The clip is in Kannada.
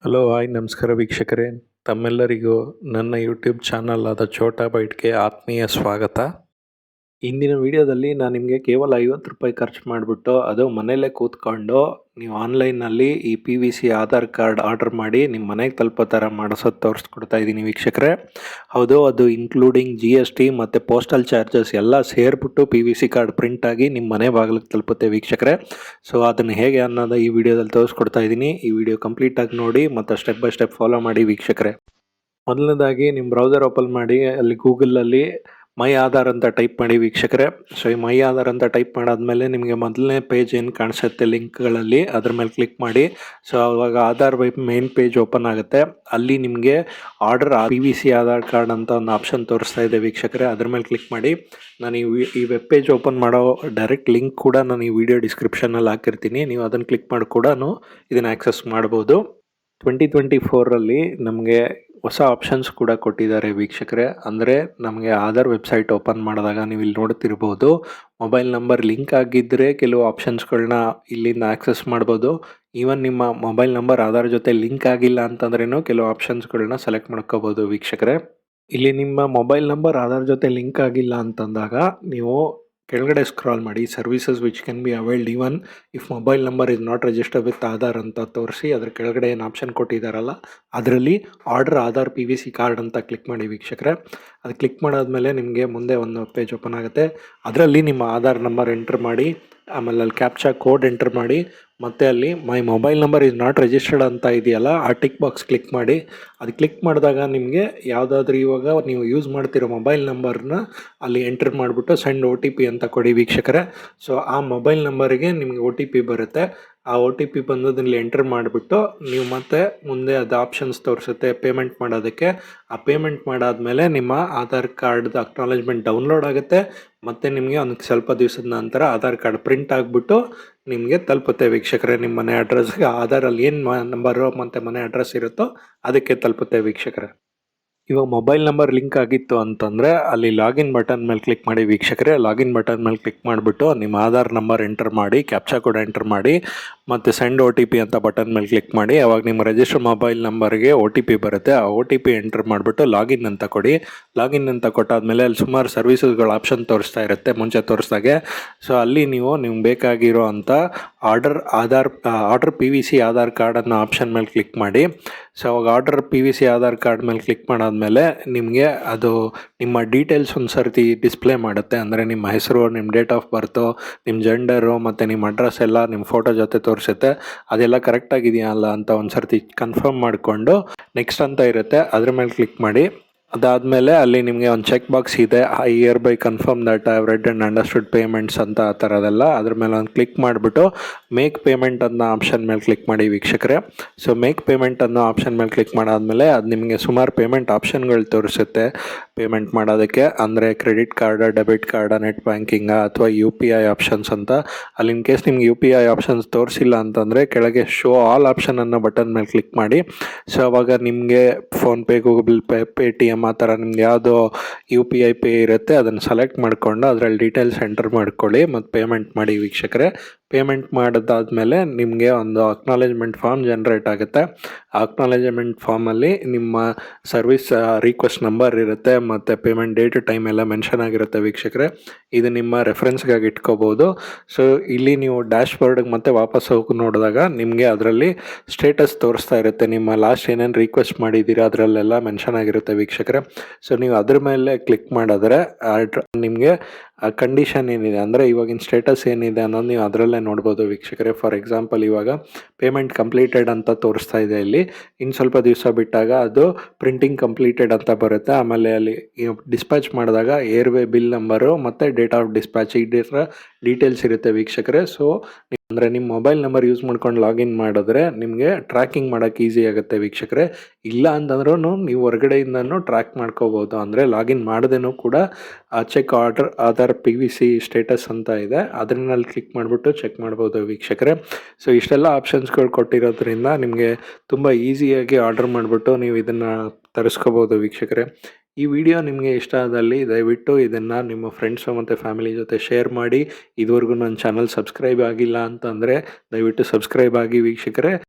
ಹಲೋ ಹಾಯ್ ನಮಸ್ಕಾರ ವೀಕ್ಷಕರೇ, ತಮ್ಮೆಲ್ಲರಿಗೂ ನನ್ನ ಯೂಟ್ಯೂಬ್ ಚಾನಲ್ ಆದ ಛೋಟಾ ಬೈಟ್ಗೆ ಆತ್ಮೀಯ ಸ್ವಾಗತ. ಇಂದಿನ ವಿಡಿಯೋದಲ್ಲಿ ನಾನು ನಿಮಗೆ ಕೇವಲ ₹50 ಖರ್ಚು ಮಾಡಿಬಿಟ್ಟು ಅದು ಮನೆಯಲ್ಲೇ ಕೂತ್ಕೊಂಡು ನೀವು ಆನ್ಲೈನ್ನಲ್ಲಿ ಈ PVC ಆಧಾರ್ ಕಾರ್ಡ್ ಆರ್ಡರ್ ಮಾಡಿ ನಿಮ್ಮ ಮನೆಗೆ ತಲುಪೋ ಥರ ಮಾಡಿಸೋದು ತೋರಿಸ್ಕೊಡ್ತಾ ಇದ್ದೀನಿ ವೀಕ್ಷಕರೇ. ಹೌದು, ಅದು ಇನ್ಕ್ಲೂಡಿಂಗ್ GST ಮತ್ತು ಪೋಸ್ಟಲ್ ಚಾರ್ಜಸ್ ಎಲ್ಲ ಸೇರಿಬಿಟ್ಟು PVC ಕಾರ್ಡ್ ಪ್ರಿಂಟ್ ಆಗಿ ನಿಮ್ಮ ಮನೆ ಬಾಗಿಲಿಗೆ ತಲುಪುತ್ತೆ ವೀಕ್ಷಕರೇ. ಸೊ ಅದನ್ನು ಹೇಗೆ ಅನ್ನೋದು ಈ ವಿಡಿಯೋದಲ್ಲಿ ತೋರಿಸ್ಕೊಡ್ತಾ ಇದ್ದೀನಿ. ಈ ವಿಡಿಯೋ ಕಂಪ್ಲೀಟಾಗಿ ನೋಡಿ ಮತ್ತು ಸ್ಟೆಪ್ ಬೈ ಸ್ಟೆಪ್ ಫಾಲೋ ಮಾಡಿ ವೀಕ್ಷಕರೇ. ಮೊದಲನೇದಾಗಿ ನಿಮ್ಮ ಬ್ರೌಸರ್ ಓಪನ್ ಮಾಡಿ ಅಲ್ಲಿ ಗೂಗಲಲ್ಲಿ ಮೈ ಆಧಾರ್ ಅಂತ ಟೈಪ್ ಮಾಡಿ ವೀಕ್ಷಕರೇ. ಸೊ ಈ ಮೈ ಆಧಾರ್ ಅಂತ ಟೈಪ್ ಮಾಡಾದ್ಮೇಲೆ ನಿಮಗೆ ಮೊದಲನೇ ಪೇಜ್ ಏನು ಕಾಣಿಸುತ್ತೆ ಲಿಂಕ್ಗಳಲ್ಲಿ ಅದ್ರ ಮೇಲೆ ಕ್ಲಿಕ್ ಮಾಡಿ. ಸೊ ಅವಾಗ ಆಧಾರ್ ಮೇನ್ ಪೇಜ್ ಓಪನ್ ಆಗುತ್ತೆ. ಅಲ್ಲಿ ನಿಮಗೆ ಆರ್ಡರ್ PVC ಆಧಾರ್ ಕಾರ್ಡ್ ಅಂತ ಒಂದು ಆಪ್ಷನ್ ತೋರಿಸ್ತಾ ಇದೆ ವೀಕ್ಷಕರೇ. ಅದ್ರ ಮೇಲೆ ಕ್ಲಿಕ್ ಮಾಡಿ. ನಾನು ಈ ವೆಬ್ ಪೇಜ್ ಓಪನ್ ಮಾಡೋ ಡೈರೆಕ್ಟ್ ಲಿಂಕ್ ಕೂಡ ನಾನು ಈ ವಿಡಿಯೋ ಡಿಸ್ಕ್ರಿಪ್ಷನಲ್ಲಿ ಹಾಕಿರ್ತೀನಿ. ನೀವು ಅದನ್ನು ಕ್ಲಿಕ್ ಮಾಡಿ ಕೂಡ ಇದನ್ನು ಆಕ್ಸೆಸ್ ಮಾಡ್ಬೋದು. 2024ರಲ್ಲಿ ನಮಗೆ ಹೊಸ ಆಪ್ಷನ್ಸ್ ಕೂಡ ಕೊಟ್ಟಿದ್ದಾರೆ ವೀಕ್ಷಕರೇ. ಅಂದರೆ ನಮಗೆ ಆಧಾರ್ ವೆಬ್ಸೈಟ್ ಓಪನ್ ಮಾಡಿದಾಗ ನೀವು ಇಲ್ಲಿ ನೋಡ್ತಿರ್ಬೋದು, ಮೊಬೈಲ್ ನಂಬರ್ ಲಿಂಕ್ ಆಗಿದ್ದರೆ ಕೆಲವು ಆಪ್ಷನ್ಸ್ಗಳನ್ನ ಇಲ್ಲಿಂದ ಆಕ್ಸೆಸ್ ಮಾಡ್ಬೋದು. ಈವನ್ ನಿಮ್ಮ ಮೊಬೈಲ್ ನಂಬರ್ ಆಧಾರ್ ಜೊತೆ ಲಿಂಕ್ ಆಗಿಲ್ಲ ಅಂತಂದ್ರೂ ಕೆಲವು ಆಪ್ಷನ್ಸ್ಗಳನ್ನ ಸೆಲೆಕ್ಟ್ ಮಾಡ್ಕೋಬೋದು ವೀಕ್ಷಕರೇ. ಇಲ್ಲಿ ನಿಮ್ಮ ಮೊಬೈಲ್ ನಂಬರ್ ಆಧಾರ್ ಜೊತೆ ಲಿಂಕ್ ಆಗಿಲ್ಲ ಅಂತಂದಾಗ ನೀವು ಕೆಳಗಡೆ ಸ್ಕ್ರಾಲ್ ಮಾಡಿ services which can be availed even if mobile number is not registered with Aadhaar ಅಂತ ತೋರಿಸಿ ಅದ್ರ ಕೆಳಗಡೆ ಏನು ಆಪ್ಷನ್ ಕೊಟ್ಟಿದ್ದಾರಲ್ಲ ಅದರಲ್ಲಿ ಆರ್ಡರ್ ಆಧಾರ್ PVC ಕಾರ್ಡ್ ಅಂತ ಕ್ಲಿಕ್ ಮಾಡಿ ವೀಕ್ಷಕರೇ. ಅದು ಕ್ಲಿಕ್ ಮಾಡಾದ್ಮೇಲೆ ನಿಮಗೆ ಮುಂದೆ ಒಂದು ಪೇಜ್ ಓಪನ್ ಆಗುತ್ತೆ. ಅದರಲ್ಲಿ ನಿಮ್ಮ ಆಧಾರ್ ನಂಬರ್ ಎಂಟರ್ ಮಾಡಿ, ಆಮೇಲೆ ಅಲ್ಲಿ ಕ್ಯಾಪ್ಚಾ ಕೋಡ್ ಎಂಟರ್ ಮಾಡಿ, ಮತ್ತು ಅಲ್ಲಿ my mobile number is not registered ಅಂತ ಇದೆಯಲ್ಲ ಆ ಟಿಕ್ ಬಾಕ್ಸ್ ಕ್ಲಿಕ್ ಮಾಡಿ. ಅದು ಕ್ಲಿಕ್ ಮಾಡಿದಾಗ ನಿಮಗೆ ಯಾವುದಾದ್ರೂ ಇವಾಗ ನೀವು ಯೂಸ್ ಮಾಡ್ತಿರೋ ಮೊಬೈಲ್ ನಂಬರ್ನ ಅಲ್ಲಿ ಎಂಟರ್ ಮಾಡಿಬಿಟ್ಟು ಸೆಂಡ್ OTP ಅಂತ ಕೊಡಿ ವೀಕ್ಷಕರೇ. ಸೊ ಆ ಮೊಬೈಲ್ ನಂಬರಿಗೆ ನಿಮಗೆ OTP ಬರುತ್ತೆ. ಆ OTP ಬಂದದಲ್ಲಿ ಎಂಟರ್ ಮಾಡಿಬಿಟ್ಟು ನೀವು ಮತ್ತೆ ಮುಂದೆ ಅದು ಆಪ್ಷನ್ಸ್ ತೋರಿಸುತ್ತೆ ಪೇಮೆಂಟ್ ಮಾಡೋದಕ್ಕೆ. ಆ ಪೇಮೆಂಟ್ ಮಾಡಾದಮೇಲೆ ನಿಮ್ಮ ಆಧಾರ್ ಕಾರ್ಡ್ದು ಅಕ್ನಾಲೇಜ್ಮೆಂಟ್ ಡೌನ್ಲೋಡ್ ಆಗುತ್ತೆ. ಮತ್ತು ನಿಮಗೆ ಒಂದು ಸ್ವಲ್ಪ ದಿವಸದ ನಂತರ ಆಧಾರ್ ಕಾರ್ಡ್ ಪ್ರಿಂಟ್ ಆಗಿಬಿಟ್ಟು ನಿಮಗೆ ತಲುಪುತ್ತೆ ವೀಕ್ಷಕರೇ. ನಿಮ್ಮ ಮನೆ ಅಡ್ರೆಸ್ಗೆ ಆಧಾರಲ್ಲಿ ಏನು ನಂಬರು ಮತ್ತು ಮನೆ ಅಡ್ರೆಸ್ ಇರುತ್ತೋ ಅದಕ್ಕೆ ತಲುಪುತ್ತೆ ವೀಕ್ಷಕರೇ. ಇವಾಗ ಮೊಬೈಲ್ ನಂಬರ್ ಲಿಂಕ್ ಆಗಿತ್ತು ಅಂತಂದರೆ ಅಲ್ಲಿ ಲಾಗಿನ್ ಬಟನ್ ಮೇಲೆ ಕ್ಲಿಕ್ ಮಾಡಿ ವೀಕ್ಷಕರೇ. ಲಾಗಿನ್ ಬಟನ್ ಮೇಲೆ ಕ್ಲಿಕ್ ಮಾಡಿಬಿಟ್ಟು ನಿಮ್ಮ ಆಧಾರ್ ನಂಬರ್ ಎಂಟರ್ ಮಾಡಿ, ಕ್ಯಾಪ್ಚಾ ಕೋಡ್ ಎಂಟರ್ ಮಾಡಿ, ಮತ್ತು ಸೆಂಡ್ OTP ಅಂತ ಬಟನ್ ಮೇಲೆ ಕ್ಲಿಕ್ ಮಾಡಿ. ಅವಾಗ ನಿಮ್ಮ ರಿಜಿಸ್ಟರ್ ಮೊಬೈಲ್ ನಂಬರ್ಗೆ OTP ಬರುತ್ತೆ. ಆ OTP ಎಂಟರ್ ಮಾಡಿಬಿಟ್ಟು ಲಾಗಿನ್ ಅಂತ ಕೊಡಿ. ಲಾಗಿನ್ ಅಂತ ಕೊಟ್ಟಾದಮೇಲೆ ಅಲ್ಲಿ ಸುಮಾರು ಸರ್ವಿಸಸ್ಗಳ ಆಪ್ಷನ್ ತೋರಿಸ್ತಾ ಇರುತ್ತೆ ಮುಂಚೆ ತೋರಿಸ್ದಾಗೆ. ಸೊ ಅಲ್ಲಿ ನೀವು ನಿಮ್ಗೆ ಬೇಕಾಗಿರೋ ಅಂಥ ಆರ್ಡರ್ PVC ಆಧಾರ್ ಕಾರ್ಡ್ ಅನ್ನೋ ಆಪ್ಷನ್ ಮೇಲೆ ಕ್ಲಿಕ್ ಮಾಡಿ. ಸೊ ಅವಾಗ ಆರ್ಡರ್ PVC ಆಧಾರ್ ಕಾರ್ಡ್ ಮೇಲೆ ಕ್ಲಿಕ್ ಮಾಡಾದಮೇಲೆ ನಿಮಗೆ ಅದು ನಿಮ್ಮ ಡೀಟೇಲ್ಸ್ ಒಂದು ಸರ್ತಿ ಡಿಸ್ಪ್ಲೇ ಮಾಡುತ್ತೆ. ಅಂದರೆ ನಿಮ್ಮ ಹೆಸರು, ನಿಮ್ಮ ಡೇಟ್ ಆಫ್ ಬರ್ತು, ನಿಮ್ಮ ಜೆಂಡರು ಮತ್ತು ನಿಮ್ಮ ಅಡ್ರೆಸ್ ಎಲ್ಲ ನಿಮ್ಮ ಫೋಟೋ ಜೊತೆ ತೋರಿಸುತ್ತೆ. ಅದೆಲ್ಲ ಕರೆಕ್ಟಾಗಿದೆಯಾ ಅಲ್ಲ ಅಂತ ಒಂದು ಸರ್ತಿ ಕನ್ಫರ್ಮ್ ಮಾಡಿಕೊಂಡು ನೆಕ್ಸ್ಟ್ ಅಂತ ಇರುತ್ತೆ, ಅದ್ರ ಮೇಲೆ ಕ್ಲಿಕ್ ಮಾಡಿ. ಅದಾದಮೇಲೆ ಅಲ್ಲಿ ನಿಮಗೆ ಒಂದು ಚೆಕ್ ಬಾಕ್ಸ್ ಇದೆ, I year by confirm that I have read and understood payments ಅಂತ ಆ ಥರದೆಲ್ಲ. ಅದ್ರ ಮೇಲೆ ಒಂದು ಕ್ಲಿಕ್ ಮಾಡಿಬಿಟ್ಟು ಮೇಕ್ ಪೇಮೆಂಟ್ ಅನ್ನೋ ಆಪ್ಷನ್ ಮೇಲೆ ಕ್ಲಿಕ್ ಮಾಡಿ ವೀಕ್ಷಕರೇ. ಸೊ ಮೇಕ್ ಪೇಮೆಂಟ್ ಅನ್ನೋ ಆಪ್ಷನ್ ಮೇಲೆ ಕ್ಲಿಕ್ ಮಾಡಾದಮೇಲೆ ಅದು ನಿಮಗೆ ಸುಮಾರು ಪೇಮೆಂಟ್ ಆಪ್ಷನ್ಗಳು ತೋರಿಸುತ್ತೆ ಪೇಮೆಂಟ್ ಮಾಡೋದಕ್ಕೆ. ಅಂದರೆ credit card, debit card, net banking ಅಥವಾ UPI ಆಪ್ಷನ್ಸ್ ಅಂತ. ಅಲ್ಲಿ ಇನ್ ಕೇಸ್ ನಿಮ್ಗೆ UPI ಆಪ್ಷನ್ಸ್ ತೋರಿಸಿಲ್ಲ ಅಂತಂದರೆ ಕೆಳಗೆ ಶೋ ಆಲ್ ಆಪ್ಷನ್ ಅನ್ನೋ ಬಟನ್ ಮೇಲೆ ಕ್ಲಿಕ್ ಮಾಡಿ. ಸೊ ಅವಾಗ ನಿಮಗೆ ಫೋನ್ಪೇ, ಗೂಗಲ್ ಪೇ, Paytm ಆ ಥರ ನಿಮ್ಗೆ ಯಾವುದೋ UPI ಪೇ ಇರುತ್ತೆ ಅದನ್ನು ಸೆಲೆಕ್ಟ್ ಮಾಡಿಕೊಂಡು ಅದರಲ್ಲಿ ಡೀಟೇಲ್ಸ್ ಎಂಟರ್ ಮಾಡ್ಕೊಳ್ಳಿ ಮತ್ತು ಪೇಮೆಂಟ್ ಮಾಡಿ ವೀಕ್ಷಕರೇ. ಪೇಮೆಂಟ್ ಮಾಡಿದಾದ್ಮೇಲೆ ನಿಮಗೆ ಒಂದು ಅಕ್ನಾಲೇಜ್ಮೆಂಟ್ ಫಾರ್ಮ್ ಜನ್ರೇಟ್ ಆಗುತ್ತೆ. ಆ ಅಕ್ನಾಲೇಜ್ಮೆಂಟ್ ಫಾರ್ಮಲ್ಲಿ ನಿಮ್ಮ ಸರ್ವಿಸ್ ರಿಕ್ವೆಸ್ಟ್ ನಂಬರ್ ಇರುತ್ತೆ ಮತ್ತು ಪೇಮೆಂಟ್ ಡೇಟ್ ಟೈಮ್ ಎಲ್ಲ ಮೆನ್ಷನ್ ಆಗಿರುತ್ತೆ ವೀಕ್ಷಕರೇ. ಇದು ನಿಮ್ಮ ರೆಫರೆನ್ಸ್ಗಾಗಿ ಇಟ್ಕೋಬೋದು. ಸೊ ಇಲ್ಲಿ ನೀವು ಡ್ಯಾಶ್ ಬೋರ್ಡ್ಗೆ ಮತ್ತೆ ವಾಪಸ್ ಹೋಗಿ ನೋಡಿದಾಗ ನಿಮಗೆ ಅದರಲ್ಲಿ ಸ್ಟೇಟಸ್ ತೋರಿಸ್ತಾ ಇರುತ್ತೆ. ನಿಮ್ಮ ಲಾಸ್ಟ್ ಏನೇನು ರಿಕ್ವೆಸ್ಟ್ ಮಾಡಿದ್ದೀರಾ ಅದರಲ್ಲೆಲ್ಲ ಮೆನ್ಷನ್ ಆಗಿರುತ್ತೆ ವೀಕ್ಷಕರೇ. ಸೊ ನೀವು ಅದ್ರ ಮೇಲೆ ಕ್ಲಿಕ್ ಮಾಡಿದ್ರೆ ನಿಮಗೆ ಕಂಡೀಷನ್ ಏನಿದೆ ಅಂದರೆ ಇವಾಗಿನ ಸ್ಟೇಟಸ್ ಏನಿದೆ ಅನ್ನೋದು ನೀವು ಅದರಲ್ಲೇ ನೋಡ್ಬೋದು ವೀಕ್ಷಕರೇ. ಫಾರ್ ಎಕ್ಸಾಂಪಲ್ ಇವಾಗ ಪೇಮೆಂಟ್ ಕಂಪ್ಲೀಟೆಡ್ ಅಂತ ತೋರಿಸ್ತಾ ಇದೆ ಇಲ್ಲಿ. ಇನ್ನು ಸ್ವಲ್ಪ ದಿವಸ ಬಿಟ್ಟಾಗ ಅದು ಪ್ರಿಂಟಿಂಗ್ ಕಂಪ್ಲೀಟೆಡ್ ಅಂತ ಬರುತ್ತೆ. ಆಮೇಲೆ ಅಲ್ಲಿ ಡಿಸ್ಪ್ಯಾಚ್ ಮಾಡಿದಾಗ ಏರ್ವೇ ಬಿಲ್ ನಂಬರು ಮತ್ತು ಡೇಟ್ ಆಫ್ ಡಿಸ್ಪ್ಯಾಚ್ ಈ ಡೀಟೇಲ್ಸ್ ಇರುತ್ತೆ ವೀಕ್ಷಕರೇ. ಸೊ ಅಂದರೆ ನಿಮ್ಮ ಮೊಬೈಲ್ ನಂಬರ್ ಯೂಸ್ ಮಾಡ್ಕೊಂಡು ಲಾಗಿನ್ ಮಾಡಿದ್ರೆ ನಿಮಗೆ ಟ್ರ್ಯಾಕಿಂಗ್ ಮಾಡೋಕ್ಕೆ ಈಸಿ ಆಗುತ್ತೆ ವೀಕ್ಷಕರೇ. ಇಲ್ಲ ಅಂತಂದ್ರೂ ನೀವು ಹೊರಗಡೆಯಿಂದನೂ ಟ್ರ್ಯಾಕ್ ಮಾಡ್ಕೋಬೋದು. ಅಂದರೆ ಲಾಗಿನ್ ಮಾಡದೇನೂ ಕೂಡ ಚೆಕ್ ಆಧಾರ್ PVC ಸ್ಟೇಟಸ್ ಅಂತ ಇದೆ, ಅದರಲ್ಲಿ ಕ್ಲಿಕ್ ಮಾಡಿಬಿಟ್ಟು ಚೆಕ್ ಮಾಡ್ಬೋದು ವೀಕ್ಷಕರೇ. ಸೊ ಇಷ್ಟೆಲ್ಲ ಆಪ್ಷನ್ಸ್ಗಳು ಕೊಟ್ಟಿರೋದ್ರಿಂದ ನಿಮಗೆ ತುಂಬ ಈಸಿಯಾಗಿ ಆರ್ಡರ್ ಮಾಡಿಬಿಟ್ಟು ನೀವು ಇದನ್ನು ತರಿಸ್ಕೋಬೋದು ವೀಕ್ಷಕರೇ. ಈ ವಿಡಿಯೋ ನಿಮಗೆ ಇಷ್ಟ ಆದಲ್ಲಿ ದಯವಿಟ್ಟು ಇದನ್ನು ನಿಮ್ಮ ಫ್ರೆಂಡ್ಸು ಮತ್ತು ಫ್ಯಾಮಿಲಿ ಜೊತೆ ಶೇರ್ ಮಾಡಿ. ಇದುವರೆಗೂ ನನ್ನ ಚಾನಲ್ ಸಬ್ಸ್ಕ್ರೈಬ್ ಆಗಿಲ್ಲ ಅಂತಂದರೆ ದಯವಿಟ್ಟು ಸಬ್ಸ್ಕ್ರೈಬ್ ಆಗಿ ವೀಕ್ಷಕರೇ.